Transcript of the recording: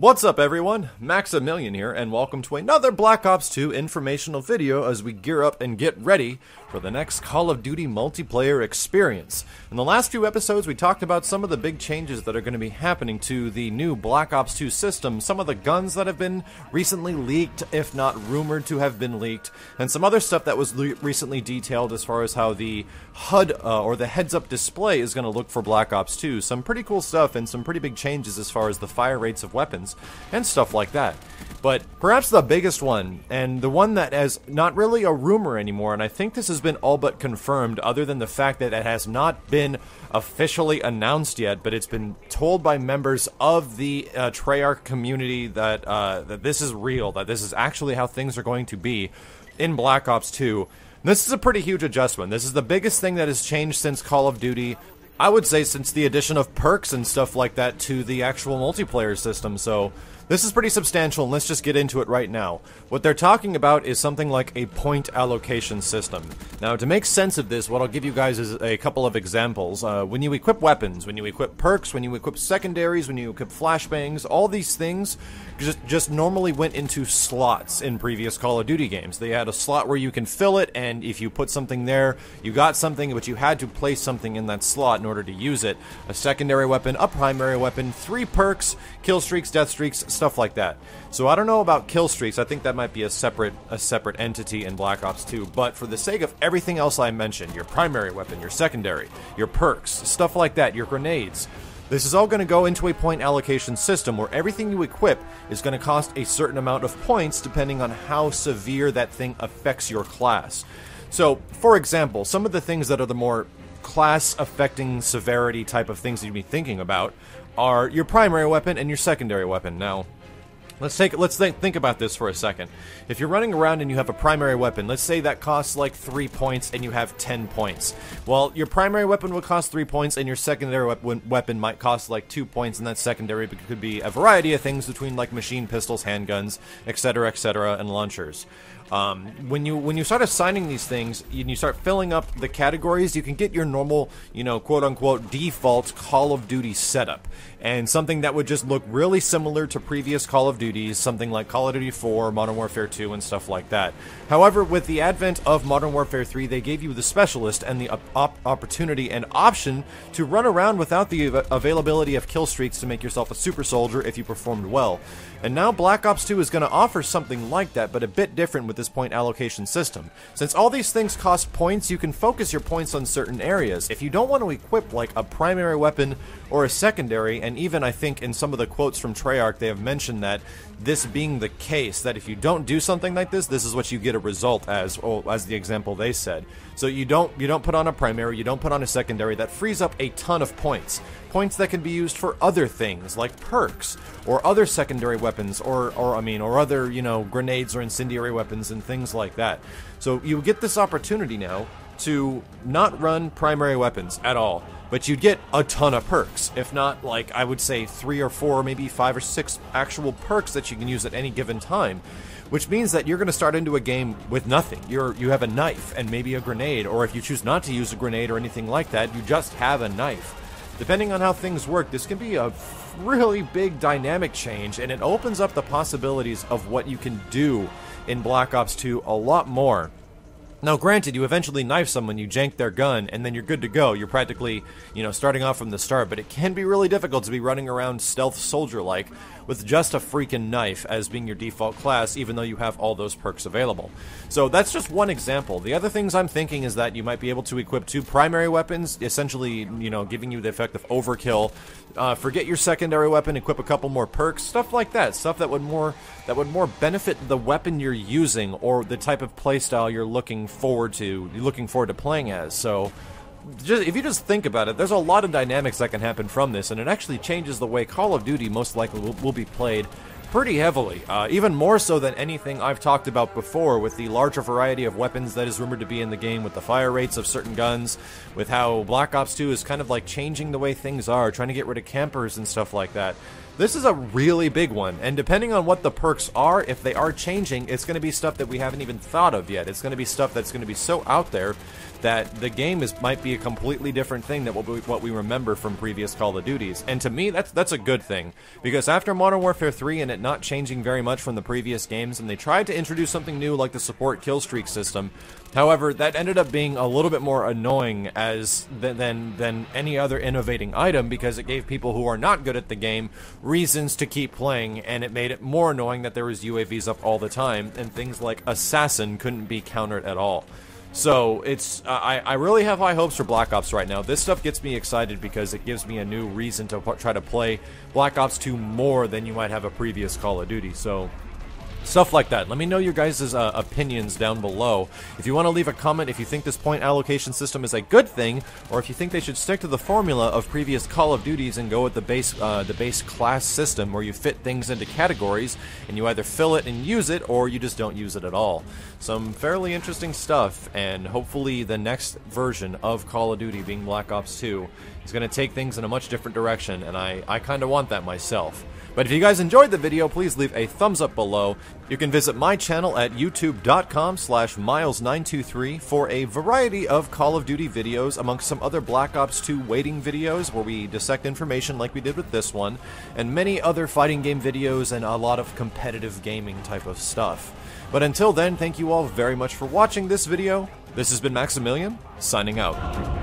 What's up everyone, Maximilian here, and welcome to another Black Ops 2 informational video as we gear up and get ready for the next Call of Duty multiplayer experience. In the last few episodes we talked about some of the big changes that are going to be happening to the new Black Ops 2 system, some of the guns that have been recently leaked, if not rumored to have been leaked, and some other stuff that was recently detailed as far as how the HUD, or the heads-up display, is going to look for Black Ops 2. Some pretty cool stuff and some pretty big changes as far as the fire rates of weapons and stuff like that. But perhaps the biggest one, and the one that is not really a rumor anymore, and I think this has been all but confirmed other than the fact that it has not been officially announced yet, but it's been told by members of the Treyarch community that, that this is real, that this is actually how things are going to be in Black Ops 2. This is a pretty huge adjustment. This is the biggest thing that has changed since Call of Duty, I would say since the addition of perks and stuff like that to the actual multiplayer system, so this is pretty substantial, and let's just get into it right now. What they're talking about is something like a point allocation system. Now, to make sense of this, what I'll give you guys is a couple of examples. When you equip weapons, when you equip perks, when you equip secondaries, when you equip flashbangs, all these things just normally went into slots in previous Call of Duty games. They had a slot where you can fill it, and if you put something there, you got something, but you had to place something in that slot in order to use it. A secondary weapon, a primary weapon, 3 perks, kill streaks, death streaks, stuff like that. So I don't know about kill streaks. I think that might be a separate entity in Black Ops 2, but for the sake of everything else I mentioned, your primary weapon, your secondary, your perks, stuff like that, your grenades, this is all going to go into a point allocation system where everything you equip is going to cost a certain amount of points depending on how severe that thing affects your class. So, for example, some of the things that are the more class-affecting severity type of things that you'd be thinking about are your primary weapon and your secondary weapon. Now, let's think about this for a second. If you're running around and you have a primary weapon, let's say that costs like 3 points and you have 10 points. Well, your primary weapon would cost 3 points and your secondary weapon might cost like 2 points, and that secondary could be a variety of things between like machine pistols, handguns, etc., and launchers. When you start assigning these things and you start filling up the categories, you can get your normal, quote-unquote default Call of Duty setup. And something that would just look really similar to previous Call of Duties, something like Call of Duty 4, Modern Warfare 2, and stuff like that. However, with the advent of Modern Warfare 3, they gave you the specialist and the opportunity and option to run around without the availability of kill streaks to make yourself a super soldier if you performed well. And now Black Ops 2 is going to offer something like that, but a bit different with this point allocation system. Since all these things cost points, you can focus your points on certain areas. If you don't want to equip like a primary weapon or a secondary, and even I think in some of the quotes from Treyarch they have mentioned that this being the case, that if you don't do something like this, this is what you get a result as the example they said. So you don't put on a primary, you don't put on a secondary, that frees up a ton of points. Points that can be used for other things, like perks, or other secondary weapons, or other, grenades or incendiary weapons and things like that. So you get this opportunity now to not run primary weapons at all, but you'd get a ton of perks, if not, like, I would say 3 or 4, maybe 5 or 6 actual perks that you can use at any given time. Which means that you're going to start into a game with nothing. You have a knife and maybe a grenade, or if you choose not to use a grenade or anything like that, you just have a knife. Depending on how things work, this can be a really big dynamic change, and it opens up the possibilities of what you can do in Black Ops 2 a lot more. Now, granted, you eventually knife someone, you jank their gun, and then you're good to go. You're practically, starting off from the start, but it can be really difficult to be running around stealth soldier-like with just a freaking knife as being your default class, even though you have all those perks available. So that's just one example. The other things I'm thinking is that you might be able to equip 2 primary weapons, essentially, giving you the effect of overkill. Forget your secondary weapon, equip a couple more perks, stuff like that. Stuff that would more benefit the weapon you're using or the type of playstyle you're looking forward to playing as. So if you just think about it, there's a lot of dynamics that can happen from this, and it actually changes the way Call of Duty most likely will be played pretty heavily, even more so than anything I've talked about before, with the larger variety of weapons that is rumored to be in the game, with the fire rates of certain guns, with how Black Ops 2 is kind of like changing the way things are, trying to get rid of campers and stuff like that. This is a really big one, and depending on what the perks are, if they are changing, it's going to be stuff that we haven't even thought of yet. It's going to be stuff that's going to be so out there that the game might be a completely different thing than what we remember from previous Call of Duties. And to me, that's a good thing, because after Modern Warfare 3 and it not changing very much from the previous games, and they tried to introduce something new like the support kill streak system, however, that ended up being a little bit more annoying than any other innovating item, because it gave people who are not good at the game reasons to keep playing, and it made it more annoying that there was UAVs up all the time, and things like Assassin couldn't be countered at all. So it's I really have high hopes for Black Ops right now. This stuff gets me excited because it gives me a new reason to try to play Black Ops 2 more than you might have a previous Call of Duty. So stuff like that. Let me know your guys' opinions down below. If you want to leave a comment if you think this point allocation system is a good thing, or if you think they should stick to the formula of previous Call of Duties and go with the base class system where you fit things into categories and you either fill it and use it, or you just don't use it at all. Some fairly interesting stuff, and hopefully the next version of Call of Duty, being Black Ops 2, is going to take things in a much different direction, and I kind of want that myself. But if you guys enjoyed the video, please leave a thumbs up below. You can visit my channel at youtube.com/miles923 for a variety of Call of Duty videos, amongst some other Black Ops 2 waiting videos where we dissect information like we did with this one, and many other fighting game videos and a lot of competitive gaming type of stuff. But until then, thank you all very much for watching this video. This has been Maximilian, signing out.